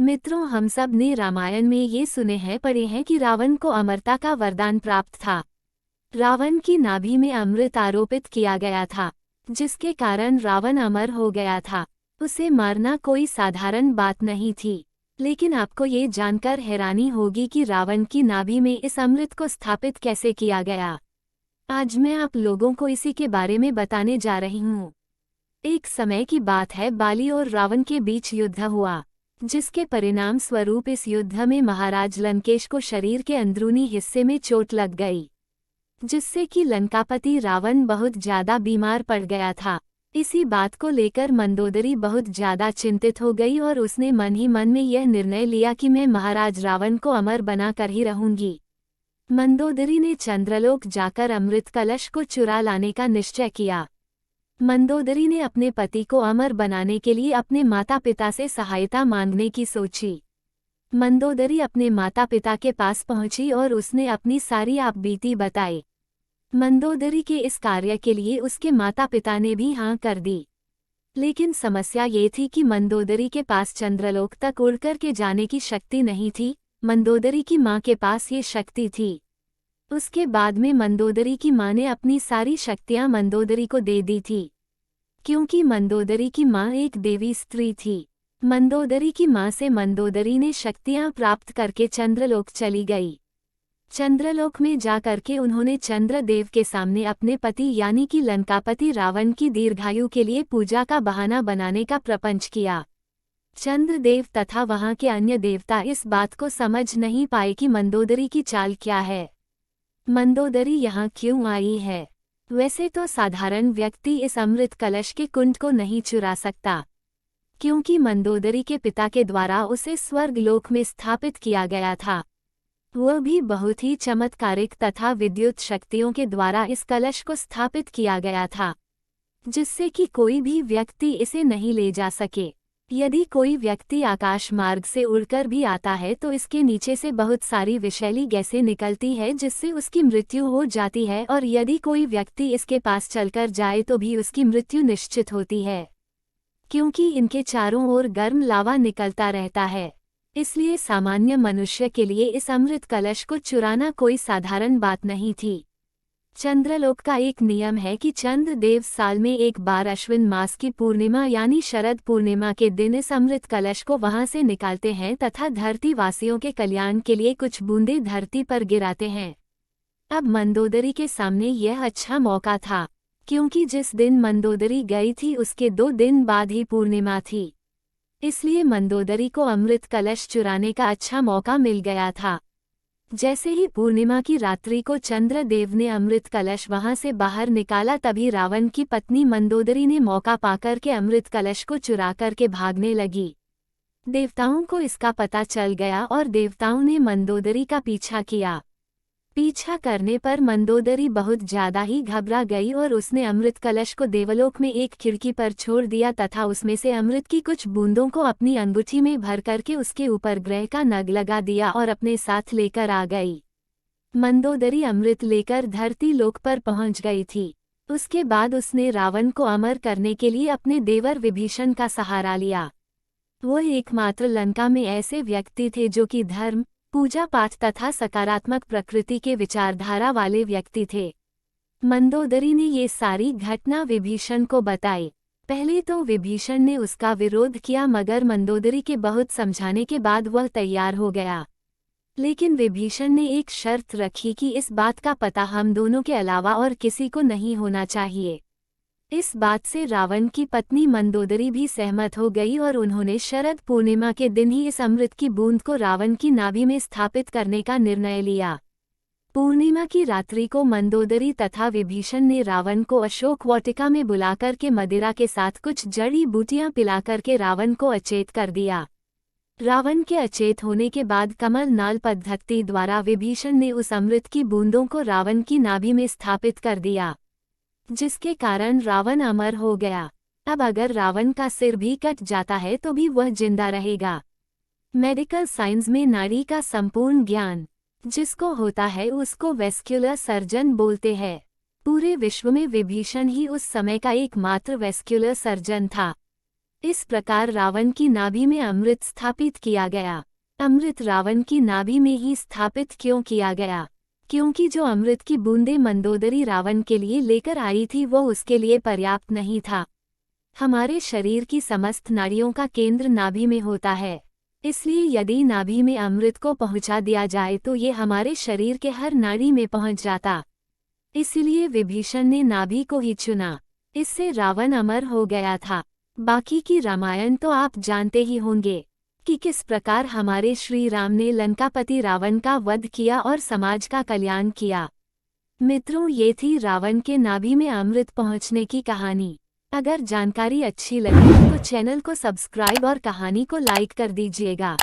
मित्रों, हम सब ने रामायण में ये सुने हैं पढ़े हैं कि रावण को अमरता का वरदान प्राप्त था। रावण की नाभि में अमृत आरोपित किया गया था, जिसके कारण रावण अमर हो गया था। उसे मारना कोई साधारण बात नहीं थी। लेकिन आपको ये जानकर हैरानी होगी कि रावण की नाभि में इस अमृत को स्थापित कैसे किया गया। आज मैं आप लोगों को इसी के बारे में बताने जा रही हूँ। एक समय की बात है, बाली और रावण के बीच युद्ध हुआ, जिसके परिणाम स्वरूप इस युद्ध में महाराज लंकेश को शरीर के अंदरूनी हिस्से में चोट लग गई, जिससे कि लंकापति रावण बहुत ज्यादा बीमार पड़ गया था। इसी बात को लेकर मंदोदरी बहुत ज्यादा चिंतित हो गई और उसने मन ही मन में यह निर्णय लिया कि मैं महाराज रावण को अमर बनाकर ही रहूंगी। मंदोदरी ने चंद्रलोक जाकर अमृत कलश को चुरा लाने का निश्चय किया। मंदोदरी ने अपने पति को अमर बनाने के लिए अपने माता पिता से सहायता मांगने की सोची। मंदोदरी अपने माता पिता के पास पहुंची और उसने अपनी सारी आपबीती बताई। मंदोदरी के इस कार्य के लिए उसके माता पिता ने भी हाँ कर दी। लेकिन समस्या ये थी कि मंदोदरी के पास चंद्रलोक तक उड़कर के जाने की शक्ति नहीं थी। मंदोदरी की माँ के पास ये शक्ति थी। उसके बाद में मंदोदरी की माँ ने अपनी सारी शक्तियाँ मंदोदरी को दे दी थी, क्योंकि मंदोदरी की माँ एक देवी स्त्री थी। मंदोदरी की माँ से मंदोदरी ने शक्तियाँ प्राप्त करके चंद्रलोक चली गई। चंद्रलोक में जा करके उन्होंने चंद्रदेव के सामने अपने पति यानी कि लंकापति रावण की दीर्घायु के लिए पूजा का बहाना बनाने का प्रपंच किया। चंद्रदेव तथा वहाँ के अन्य देवता इस बात को समझ नहीं पाए कि मंदोदरी की चाल क्या है, मंदोदरी यहाँ क्यों आई है। वैसे तो साधारण व्यक्ति इस अमृत कलश के कुंड को नहीं चुरा सकता, क्योंकि मंदोदरी के पिता के द्वारा उसे स्वर्गलोक में स्थापित किया गया था। वह भी बहुत ही चमत्कारिक तथा विद्युत शक्तियों के द्वारा इस कलश को स्थापित किया गया था, जिससे कि कोई भी व्यक्ति इसे नहीं ले जा सके। यदि कोई व्यक्ति आकाश मार्ग से उड़कर भी आता है तो इसके नीचे से बहुत सारी विषैली गैसें निकलती है, जिससे उसकी मृत्यु हो जाती है, और यदि कोई व्यक्ति इसके पास चलकर जाए तो भी उसकी मृत्यु निश्चित होती है, क्योंकि इनके चारों ओर गर्म लावा निकलता रहता है। इसलिए सामान्य मनुष्य के लिए इस अमृत कलश को चुराना कोई साधारण बात नहीं थी। चंद्रलोक का एक नियम है कि चंद्रदेव साल में एक बार अश्विन मास की पूर्णिमा यानी शरद पूर्णिमा के दिन इस अमृत कलश को वहां से निकालते हैं तथा धरती वासियों के कल्याण के लिए कुछ बूंदें धरती पर गिराते हैं। अब मंदोदरी के सामने यह अच्छा मौका था, क्योंकि जिस दिन मंदोदरी गई थी उसके 2 दिन बाद ही पूर्णिमा थी। इसलिए मंदोदरी को अमृत कलश चुराने का अच्छा मौका मिल गया था। जैसे ही पूर्णिमा की रात्रि को चंद्रदेव ने अमृत कलश वहां से बाहर निकाला, तभी रावण की पत्नी मंदोदरी ने मौका पाकर के अमृत कलश को चुरा करके भागने लगी। देवताओं को इसका पता चल गया और देवताओं ने मंदोदरी का पीछा किया। पीछा करने पर मंदोदरी बहुत ज्यादा ही घबरा गई और उसने अमृत कलश को देवलोक में एक खिड़की पर छोड़ दिया तथा उसमें से अमृत की कुछ बूंदों को अपनी अंगूठी में भर करके उसके ऊपर ग्रह का नग लगा दिया और अपने साथ लेकर आ गई। मंदोदरी अमृत लेकर धरती लोक पर पहुंच गई थी। उसके बाद उसने रावण को अमर करने के लिए अपने देवर विभीषण का सहारा लिया। वह एकमात्र लंका में ऐसे व्यक्ति थे जो कि धर्म, पूजा पाठ तथा सकारात्मक प्रकृति के विचारधारा वाले व्यक्ति थे। मंदोदरी ने ये सारी घटना विभीषण को बताई। पहले तो विभीषण ने उसका विरोध किया, मगर मंदोदरी के बहुत समझाने के बाद वह तैयार हो गया। लेकिन विभीषण ने एक शर्त रखी कि इस बात का पता हम दोनों के अलावा और किसी को नहीं होना चाहिए। इस बात से रावण की पत्नी मंदोदरी भी सहमत हो गई और उन्होंने शरद पूर्णिमा के दिन ही इस अमृत की बूंद को रावण की नाभि में स्थापित करने का निर्णय लिया। पूर्णिमा की रात्रि को मंदोदरी तथा विभीषण ने रावण को अशोक वाटिका में बुलाकर के मदिरा के साथ कुछ जड़ी बूटियां पिलाकर के रावण को अचेत कर दिया। रावण के अचेत होने के बाद कमल नाल पद्धति द्वारा विभीषण ने उस अमृत की बूंदों को रावण की नाभि में स्थापित कर दिया, जिसके कारण रावण अमर हो गया। अब अगर रावण का सिर भी कट जाता है तो भी वह जिंदा रहेगा। मेडिकल साइंस में नाड़ी का संपूर्ण ज्ञान जिसको होता है उसको वेस्क्युलर सर्जन बोलते हैं। पूरे विश्व में विभीषण ही उस समय का एकमात्र वेस्क्युलर सर्जन था। इस प्रकार रावण की नाभि में अमृत स्थापित किया गया। अमृत रावण की नाभि में ही स्थापित क्यों किया गया? क्योंकि जो अमृत की बूंदें मंदोदरी रावण के लिए लेकर आई थी वो उसके लिए पर्याप्त नहीं था। हमारे शरीर की समस्त नाड़ियों का केंद्र नाभि में होता है, इसलिए यदि नाभि में अमृत को पहुंचा दिया जाए तो ये हमारे शरीर के हर नाड़ी में पहुंच जाता। इसलिए विभीषण ने नाभि को ही चुना। इससे रावण अमर हो गया था। बाकी की रामायण तो आप जानते ही होंगे कि किस प्रकार हमारे श्री राम ने लंकापति रावण का वध किया और समाज का कल्याण किया। मित्रों, ये थी रावण के नाभि में अमृत पहुंचने की कहानी। अगर जानकारी अच्छी लगी तो चैनल को सब्सक्राइब और कहानी को लाइक कर दीजिएगा।